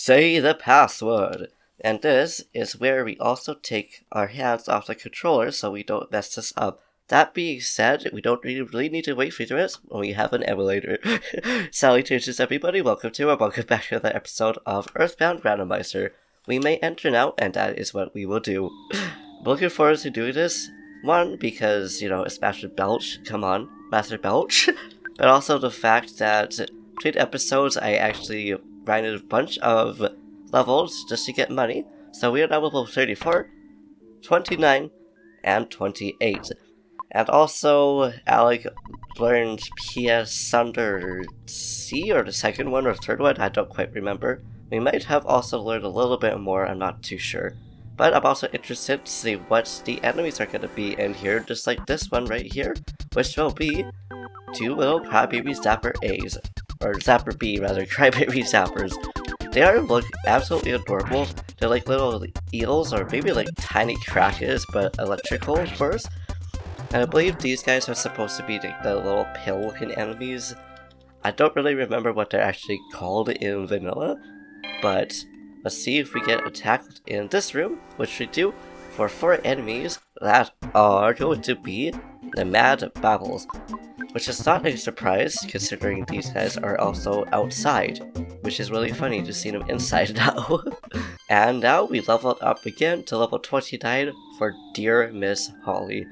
Say the password. And this is where we also take our hands off the controller so we don't mess this up. That being said, we don't really need to wait for it when we have an emulator. Salutations everybody, welcome back to the episode of Earthbound Randomizer. We may enter now, and that is what we will do. I'm looking forward to doing this. One, because, it's Master Belch, come on, Master Belch. But also the fact that between episodes I actually grinded a bunch of levels just to get money. So we are now level 34, 29, and 28. And also, Alec learned PS under C, or the second one or third one, I don't quite remember. We might have also learned a little bit more, I'm not too sure. But I'm also interested to see what the enemies are going to be in here, just like this one right here, which will be two little Crybaby Zapper A's. Or Zapper B, rather, Crybaby Zappers. They look absolutely adorable. They're like little eels, or maybe like tiny krakens, but electrical, of course. And I believe these guys are supposed to be the little pill-looking enemies. I don't really remember what they're actually called in vanilla, but let's see if we get attacked in this room, which we do, for 4 enemies that are going to be the Mad Babbles. Which is not a surprise, considering these guys are also outside, which is really funny to see them inside now. And now we leveled up again to level 29 for Dear Miss Holly.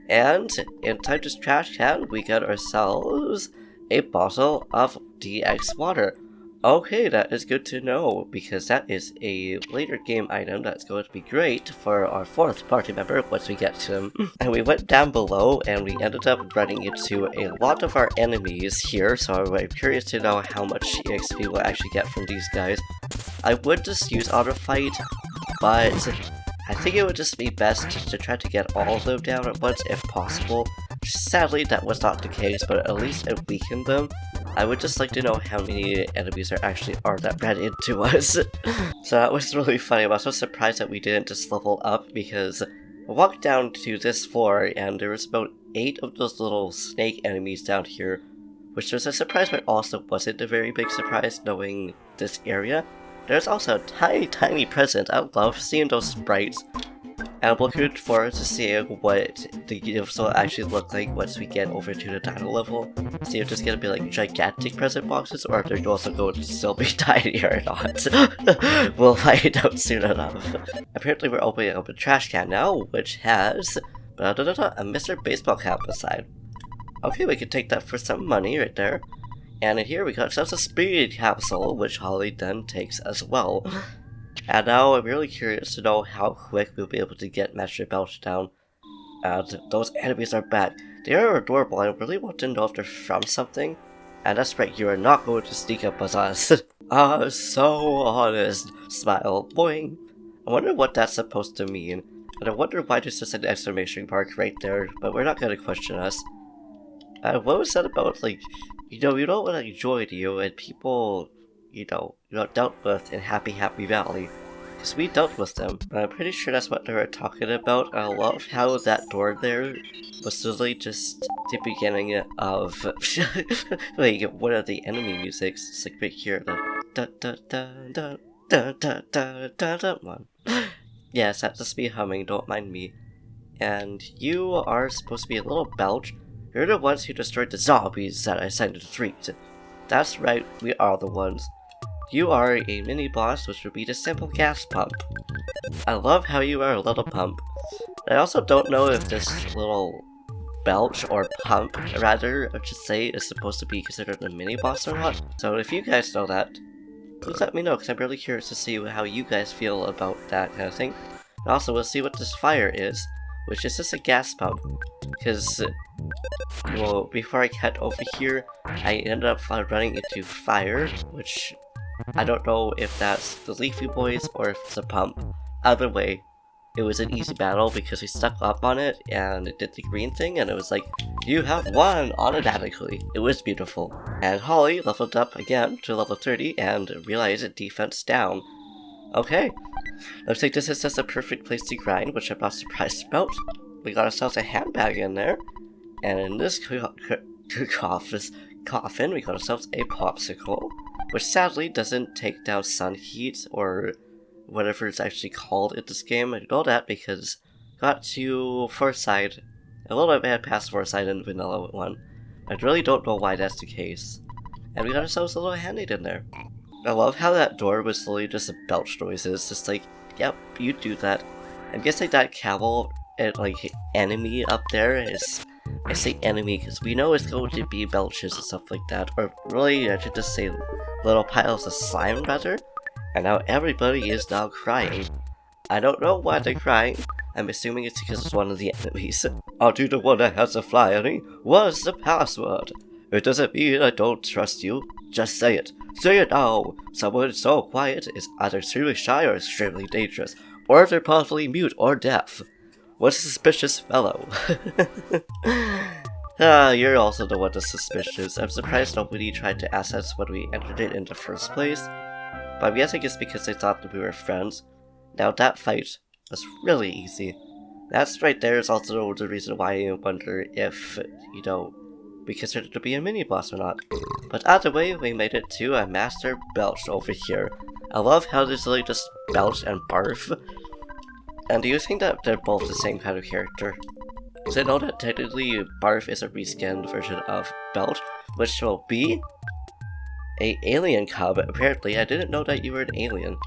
And in Titus Trash Can, we got ourselves a bottle of DX water. Okay, that is good to know, because that is a later game item that's going to be great for our 4th party member once we get to them. And we went down below and we ended up running into a lot of our enemies here, so I'm curious to know how much EXP we'll actually get from these guys. I would just use auto fight, but I think it would just be best to try to get all of them down at once if possible. Sadly, that was not the case, but at least it weakened them. I would just like to know how many enemies there actually are that ran into us. So that was really funny. I was so surprised that we didn't just level up, because I walked down to this floor and there was about 8 of those little snake enemies down here, which was a surprise but also wasn't a very big surprise knowing this area. There's also a tiny present. I love seeing those sprites. And I'm looking forward to seeing what the gifts will actually look like once we get over to the dino level. See if there's gonna be like gigantic present boxes, or if they're also going to still be tiny or not. We'll find out soon enough. Apparently we're opening up a trash can now, which has a Mr. Baseball cap beside. Okay, we can take that for some money right there. And in here we got ourselves a speed capsule, which Holly then takes as well. And now I'm really curious to know how quick we'll be able to get Master Belch down. And those enemies are back. They are adorable. I really want to know if they're from something. And that's right, you are not going to sneak up on us. So honest. Smile. Boing. I wonder what that's supposed to mean. And I wonder why there's just an exclamation mark right there, but we're not going to question us. What was that about, like, you don't want to join you and people, dealt with in Happy Valley. Because we dealt with them. But I'm pretty sure that's what they were talking about. I love how that door there was literally just the beginning of like one of the enemy musics. It's like right here. The one. Yes, that's just me humming, don't mind me. And you are supposed to be a little Belch. You're the ones who destroyed the zombies that I sent to the streets. That's right, we are the ones. You are a mini-boss, which would be the simple gas pump. I love how you are a little pump. I also don't know if this little Belch, or pump, rather, I should say, is supposed to be considered a mini-boss or not. So if you guys know that, please let me know, because I'm really curious to see how you guys feel about that kind of thing. And also, we'll see what this fire is, which is just a gas pump. Because, well, before I head over here, I ended up running into fire, which I don't know if that's the Leafy Boys or if it's a pump. Either way, it was an easy battle because we stuck up on it and it did the green thing and it was like, you have won automatically. It was beautiful. And Holly leveled up again to level 30 and realized defense down. Okay, looks like this is just a perfect place to grind, which I'm not surprised about. We got ourselves a handbag in there, and in this coffin we got ourselves a popsicle, which sadly doesn't take down sun heat or whatever it's actually called in this game. I know that because got to Foresight, a little bit past Foresight in Vanilla 1. I really don't know why that's the case. And we got ourselves a little handmade in there. I love how that door was slowly just a belch noises, just like, yep, you do that. I'm guessing that camel, like, enemy up there is, I say enemy because we know it's going to be belches and stuff like that, or really, I should just say little piles of slime rather. And now everybody is now crying. I don't know why they're crying. I'm assuming it's because it's one of the enemies. Are you the one that has the fly, honey? What's the password? It doesn't mean I don't trust you. Just say it. Say it now! Someone so quiet is either extremely shy or extremely dangerous, or they're possibly mute or deaf. What a suspicious fellow. You're also the one that's suspicious. I'm surprised nobody tried to ask us when we entered it in the first place. But I'm guessing it's because they thought that we were friends. Now that fight was really easy. That's right there is also the reason why I wonder if, you know, we consider it to be a mini-boss or not. But either way, we made it to a Master Belch over here. I love how there's really just Belch and Barf. And do you think that they're both the same kind of character? Because I know that technically Barf is a reskinned version of Belch, which will be a alien cub. Apparently, I didn't know that you were an alien.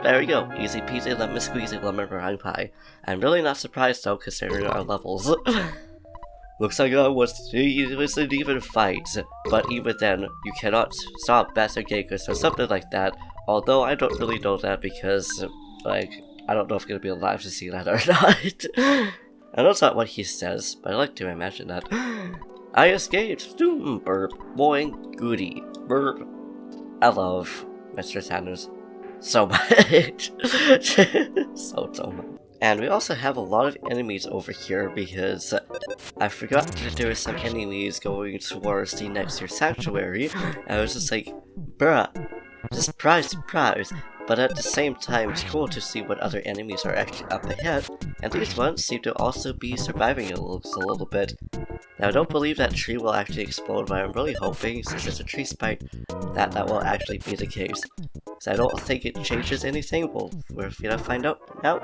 There we go, easy peasy lemon squeezy lemon meringue pie. I'm really not surprised though, considering our levels. Looks like it was an even fight, but even then, you cannot stop Master Genghis or something like that, although I don't really know that because, like, I don't know if I'm gonna be alive to see that or not. I know it's not what he says, but I like to imagine that. I escaped! Burp. Boing. Goody. Burp. I love Mr.Saturns so much. so much. And we also have a lot of enemies over here because I forgot that there were some enemies going towards the next year's sanctuary. I was just like, bruh, surprise, surprise. But at the same time, it's cool to see what other enemies are actually up ahead, and these ones seem to also be surviving a little bit. Now, I don't believe that tree will actually explode, but I'm really hoping, since it's a tree spike, that will actually be the case. So I don't think it changes anything, we're gonna find out now.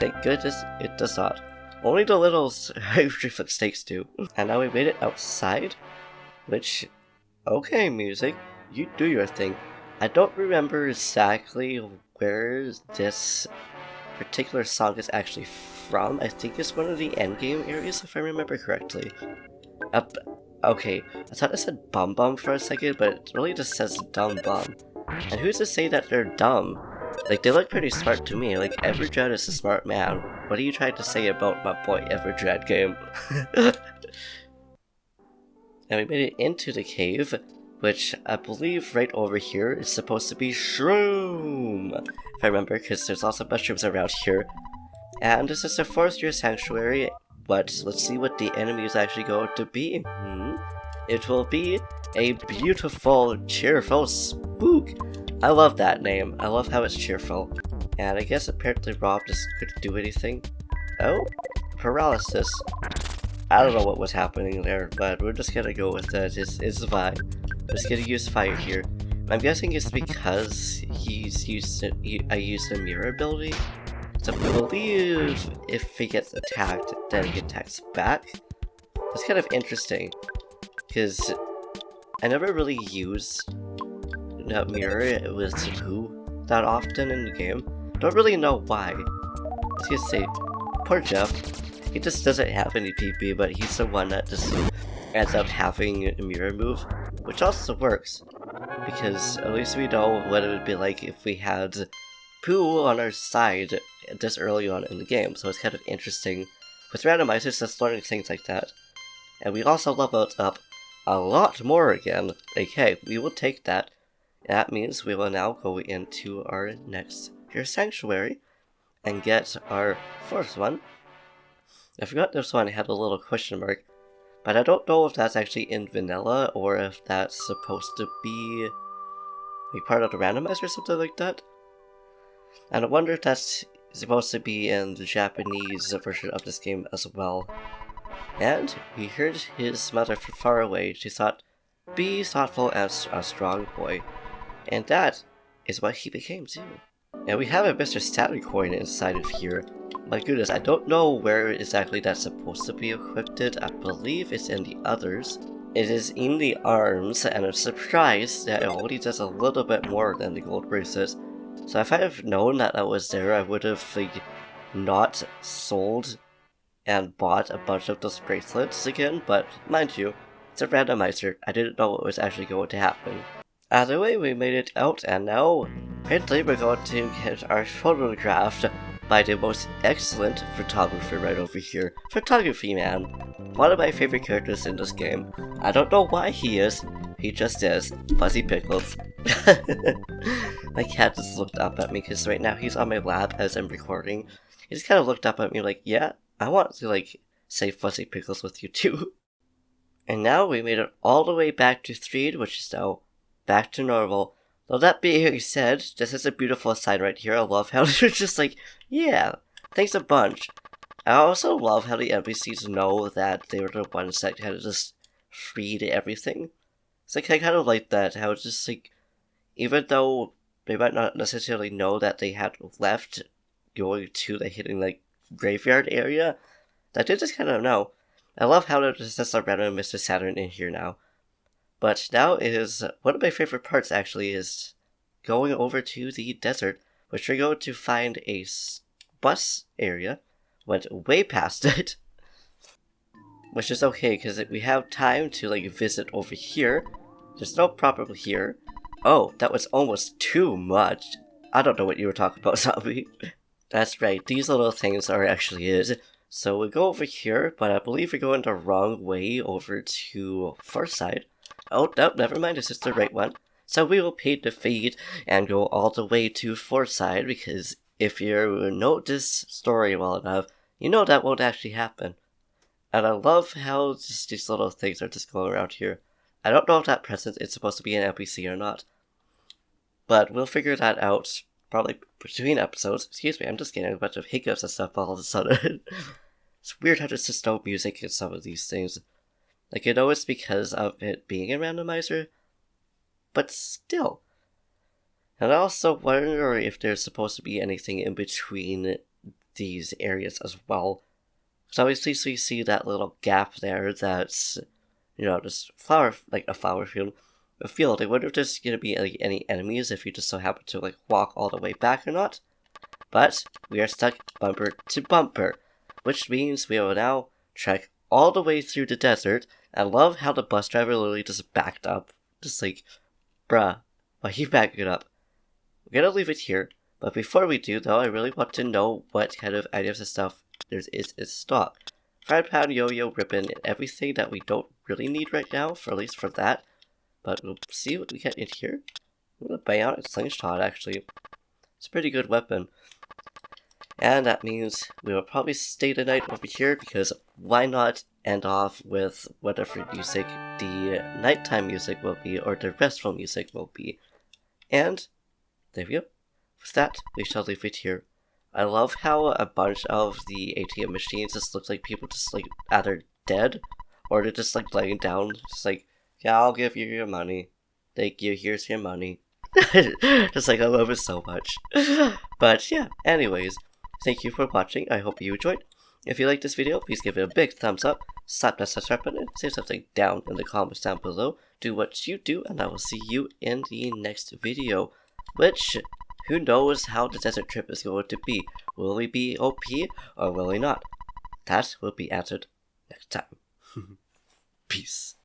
Thank goodness it does not. Only the little tree-foot snakes do. And now we made it outside, which, okay music, you do your thing. I don't remember exactly where this particular song is actually from. I think it's one of the endgame areas, if I remember correctly. Okay, I thought it said bum bum for a second, but it really just says dumb bum. And who's to say that they're dumb? Like, they look pretty smart to me. Like, Everdread is a smart man. What are you trying to say about my boy Everdread game? And we made it into the cave, which I believe right over here is supposed to be Shroom, if I remember, because there's also mushrooms around here. And this is a forest-year sanctuary, but let's see what the enemy is actually going to be. It will be a beautiful, cheerful spook. I love that name. I love how it's cheerful. And I guess apparently Rob just couldn't do anything. Oh, paralysis. I don't know what was happening there, but we're just gonna go with it. It's fine. I'm just gonna use fire here. I'm guessing it's because I used a mirror ability. So I believe if he gets attacked, then he attacks back. It's kind of interesting, because I never really used that mirror with Who that often in the game. Don't really know why. Let's just say, poor Jeff. He just doesn't have any PP, but he's the one that just ends up having a mirror move, which also works, because at least we know what it would be like if we had Pooh on our side this early on in the game, so it's kind of interesting. With randomizers, just learning things like that. And we also leveled up a lot more again. Okay, we will take that. That means we will now go into our next year sanctuary and get our fourth one. I forgot this one had a little question mark, but I don't know if that's actually in vanilla or if that's supposed to be part of the randomizer or something like that. And I wonder if that's supposed to be in the Japanese version of this game as well. And we heard his mother from far away. She thought, be thoughtful as a strong boy. And that is what he became too. And we have a Mr. Saturn coin inside of here. My goodness, I don't know where exactly that's supposed to be equipped. I believe it's in the others. It is in the arms, and I'm surprised that it only does a little bit more than the gold bracelet. So if I had known that that was there, I would have not sold and bought a bunch of those bracelets again, but mind you, it's a randomizer. I didn't know what was actually going to happen. Either way, we made it out, and now, apparently we're going to get our photographed by the most excellent photographer right over here. Photography Man. One of my favorite characters in this game. I don't know why he is, he just is. Fuzzy Pickles. My cat just looked up at me because right now he's on my lap as I'm recording. He just kind of looked up at me like, yeah, I want to say Fuzzy Pickles with you too. And now we made it all the way back to 3, which is now back to normal. Though that being said, this is a beautiful sign right here. I love how they're just yeah, thanks a bunch. I also love how the NPCs know that they were the ones that kind of just freed everything. It's I kind of like that, how it's just even though they might not necessarily know that they had left going to the hidden graveyard area, that they just kind of know. I love how there's just a random Mr. Saturn in here now. But now is one of my favorite parts actually is going over to the desert, which we're going to find a bus area. Went way past it, which is okay because we have time to visit over here. There's no problem here. Oh, that was almost too much. I don't know what you were talking about, Zombie. That's right, these little things are actually it. So we go over here, but I believe we're going the wrong way over to far side. Oh, no, never mind, this is the right one. So we will pay the fee and go all the way to Forsyth, because if you know this story well enough, you know that won't actually happen. And I love how just these little things are just going around here. I don't know if that present is supposed to be an NPC or not. But we'll figure that out probably between episodes. Excuse me, I'm just getting a bunch of hiccups and stuff all of a sudden. It's weird how there's just no music in some of these things. I know it's because of it being a randomizer, but still. And I also wonder if there's supposed to be anything in between these areas as well. So obviously we see that little gap there that's, just a flower field. A field. I wonder if there's going to be any enemies if you just so happen to walk all the way back or not. But we are stuck bumper to bumper, which means we will now trek all the way through the desert. I love how the bus driver literally just backed up. Just bruh, why are you backing up? We're gonna leave it here, but before we do though, I really want to know what kind of items and stuff there is in stock. Fried pan, yo-yo, ribbon, and everything that we don't really need right now, at least for that. But we'll see what we get in here. I'm gonna buy out a slingshot actually. It's a pretty good weapon. And that means we will probably stay the night over here because why not end off with whatever music the nighttime music will be or the restful music will be. And there we go. With that, we shall leave it here. I love how a bunch of the ATM machines just look like people just either dead or they're just laying down, just yeah, I'll give you your money. Thank you, here's your money. Just I love it so much. But yeah, anyways. Thank you for watching, I hope you enjoyed. If you liked this video, please give it a big thumbs up, slap that subscribe button, say something down in the comments down below, do what you do, and I will see you in the next video. Which, who knows how the desert trip is going to be. Will we be OP, or will we not? That will be answered next time. Peace.